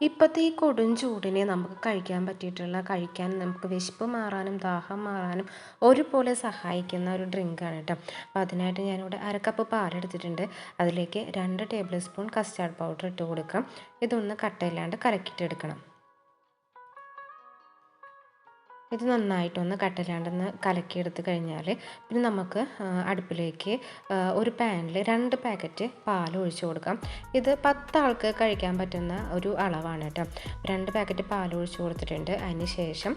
ഇപ്പോഴത്തെ ഈ കൊടും ചൂടിന് നമുക്ക് കഴിക്കാൻ നമുക്ക് വിശപ്പ് മാറാനും ദാഹം മാറാനും ഒരുപോലെ സഹായിക്കുന്ന ഒരു ഡ്രിങ്കാണ് കേട്ടോ. അപ്പോൾ അതിനായിട്ട് ഞാനിവിടെ അരക്കപ്പ് പാലെടുത്തിട്ടുണ്ട്. അതിലേക്ക് 2 ടേബിൾ സ്പൂൺ കസ്റ്റാർഡ് പൗഡർ ഇട്ട് കൊടുക്കാം. ഇതൊന്ന് കട്ടയില്ലാണ്ട് കലക്കിയിട്ടെടുക്കണം. ഇത് നന്നായിട്ടൊന്ന് കട്ടയില്ലാണ്ടൊന്ന് കലക്കിയെടുത്ത് കഴിഞ്ഞാൽ പിന്നെ നമുക്ക് അടുപ്പിലേക്ക് ഒരു പാനിൽ 2 പാക്കറ്റ് പാൽ ഒഴിച്ചു കൊടുക്കാം. ഇത് 10 ആൾക്ക് കഴിക്കാൻ പറ്റുന്ന ഒരു അളവാണ് കേട്ടോ. 2 പാക്കറ്റ് പാൽ ഒഴിച്ചു കൊടുത്തിട്ടുണ്ട്. അതിന് ശേഷം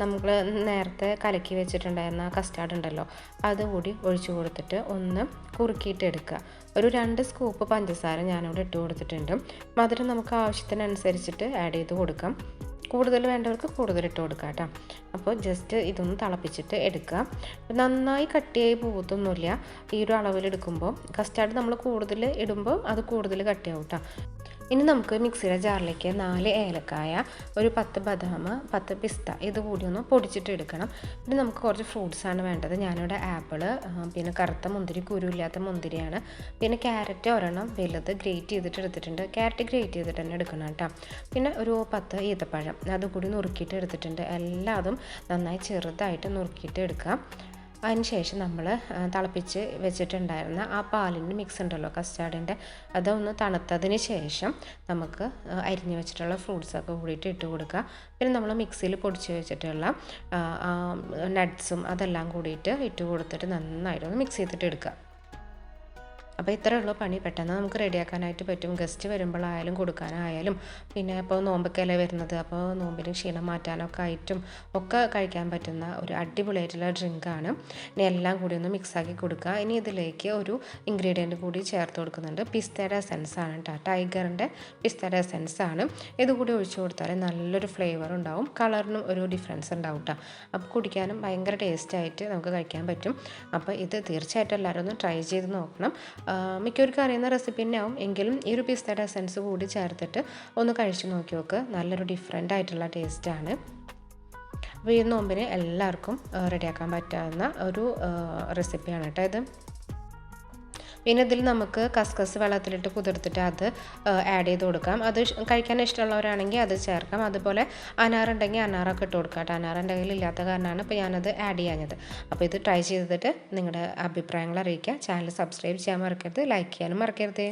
നമ്മൾ നേരത്തെ കലക്കി വെച്ചിട്ടുണ്ടായിരുന്ന കസ്റ്റാർഡ് ഉണ്ടല്ലോ, അതുകൂടി ഒഴിച്ചു കൊടുത്തിട്ട് ഒന്ന് കുറുക്കിയിട്ട് എടുക്കുക. ഒരു 2 സ്കൂപ്പ് പഞ്ചസാര ഞാനിവിടെ ഇട്ട് കൊടുത്തിട്ടുണ്ട്. മധുരം നമുക്ക് ആവശ്യത്തിനനുസരിച്ചിട്ട് ആഡ് ചെയ്ത് കൊടുക്കാം. കൂടുതൽ വേണ്ടവർക്ക് കൂടുതൽ ഇട്ട് കൊടുക്കാം കേട്ടോ. അപ്പോൾ ജസ്റ്റ് ഇതൊന്ന് തിളപ്പിച്ചിട്ട് എടുക്കുക. നന്നായി കട്ടിയായി പോകത്തൊന്നുമില്ല. ഈ ഒരു അളവിലെടുക്കുമ്പോൾ കസ്റ്റാർഡ് നമ്മൾ കൂടുതൽ ഇടുമ്പോൾ അത് കൂടുതൽ കട്ടിയാവും കേട്ടോ. ഇനി നമുക്ക് മിക്സിയുടെ ജാറിലേക്ക് 4 ഏലക്കായ, ഒരു 10 ബദാം, 10 പിസ്ത ഇത് കൂടി ഒന്ന് പൊടിച്ചിട്ട് എടുക്കണം. പിന്നെ നമുക്ക് കുറച്ച് ഫ്രൂട്ട്സാണ് വേണ്ടത്. ഞാനിവിടെ ആപ്പിള്, പിന്നെ കറുത്ത മുന്തിരി, കുരുവില്ലാത്ത മുന്തിരിയാണ്. പിന്നെ ക്യാരറ്റ് ഒരെണ്ണം വലുത് ഗ്രേറ്റ് ചെയ്തിട്ട് എടുത്തിട്ടുണ്ട്. ക്യാരറ്റ് ഗ്രേറ്റ് ചെയ്തിട്ട് തന്നെ എടുക്കണം കേട്ടോ. പിന്നെ ഒരു 10 ഈത്തപ്പഴം അതുകൂടി നുറുക്കിയിട്ട് എടുത്തിട്ടുണ്ട്. എല്ലാതും നന്നായി ചെറുതായിട്ട് നുറുക്കിയിട്ട് എടുക്കാം. അതിന് ശേഷം നമ്മൾ തിളപ്പിച്ച് വെച്ചിട്ടുണ്ടായിരുന്ന ആ പാലിൻ്റെ മിക്സ് ഉണ്ടല്ലോ കസ്റ്റാർഡിൻ്റെ, അതൊന്ന് തണുത്തതിന് ശേഷം നമുക്ക് അരിഞ്ഞ് വെച്ചിട്ടുള്ള ഫ്രൂട്ട്സൊക്കെ കൂടിയിട്ട് ഇട്ട് കൊടുക്കുക. പിന്നെ നമ്മൾ മിക്സിയിൽ പൊടിച്ച് വെച്ചിട്ടുള്ള നട്ട്സും അതെല്ലാം കൂടിയിട്ട് ഇട്ട് കൊടുത്തിട്ട് നന്നായിട്ടൊന്ന് മിക്സ് ചെയ്തിട്ട് എടുക്കുക. അപ്പോൾ ഇത്രയേ ഉള്ളൂ പണി. പെട്ടെന്ന് നമുക്ക് റെഡിയാക്കാനായിട്ട് പറ്റും. ഗസ്റ്റ് വരുമ്പോഴായാലും കൊടുക്കാനായാലും, പിന്നെ ഇപ്പോൾ നോമ്പൊക്കെയല്ലേ വരുന്നത്, അപ്പോൾ നോമ്പിന് ക്ഷീണം മാറ്റാനൊക്കെ ആയിട്ടും ഒക്കെ കഴിക്കാൻ പറ്റുന്ന ഒരു അടിപൊളിയായിട്ടുള്ള ഡ്രിങ്കാണ്. ഇനി എല്ലാം കൂടി ഒന്ന് മിക്സാക്കി കൊടുക്കുക. ഇനി ഇതിലേക്ക് ഒരു ഇൻഗ്രീഡിയൻറ്റ് കൂടി ചേർത്ത് കൊടുക്കുന്നുണ്ട്. പിസ്തയുടെ എസൻസ് ആണ് കേട്ടോ. ടൈഗറിൻ്റെ പിസ്തയുടെ എസൻസ് ആണ്. ഇതുകൂടി ഒഴിച്ചു കൊടുത്താൽ നല്ലൊരു ഫ്ലേവർ ഉണ്ടാവും, കളറിനും ഒരു ഡിഫറൻസ് ഉണ്ടാവും കേട്ടോ. അപ്പോൾ കുടിക്കാനും ഭയങ്കര ടേസ്റ്റായിട്ട് നമുക്ക് കഴിക്കാൻ പറ്റും. അപ്പോൾ ഇത് തീർച്ചയായിട്ടും എല്ലാവരും ഒന്ന് ട്രൈ ചെയ്ത് നോക്കണം. മിക്കവർക്കും അറിയുന്ന റെസിപ്പി തന്നെ ആവും, എങ്കിലും ഈ ഒരു പിസ്തയുടെ എസൻസ് കൂടി ചേർത്തിട്ട് ഒന്ന് കഴിച്ച് നോക്കി നോക്ക്. നല്ലൊരു ഡിഫറെൻ്റ് ആയിട്ടുള്ള ടേസ്റ്റാണ്. അപ്പോൾ ഈ നോമ്പിന് എല്ലാവർക്കും റെഡിയാക്കാൻ പറ്റാവുന്ന ഒരു റെസിപ്പിയാണ് കേട്ടോ ഇത്. പിന്നെ ഇതിൽ നമുക്ക് കസ്കസ് വെള്ളത്തിലിട്ട് കുതിർത്തിട്ട് അത് ആഡ് ചെയ്ത് കൊടുക്കാം. അത് കഴിക്കാൻ ഇഷ്ടമുള്ളവരാണെങ്കിൽ അത് ചേർക്കാം. അതുപോലെ അനാറുണ്ടെങ്കിൽ അനാറൊക്കെ ഇട്ട് കൊടുക്കാം കേട്ടോ. അനാറുണ്ടെങ്കിൽ ഇല്ലാത്ത കാരണമാണ് ഇപ്പോൾ ഞാനത് ആഡ് ചെയ്യാഞ്ഞത്. അപ്പോൾ ഇത് ട്രൈ ചെയ്തിട്ട് നിങ്ങളുടെ അഭിപ്രായങ്ങൾ അറിയിക്കുക. ചാനൽ സബ്സ്ക്രൈബ് ചെയ്യാൻ മറക്കരുത്, ലൈക്ക് ചെയ്യാനും മറക്കരുത്.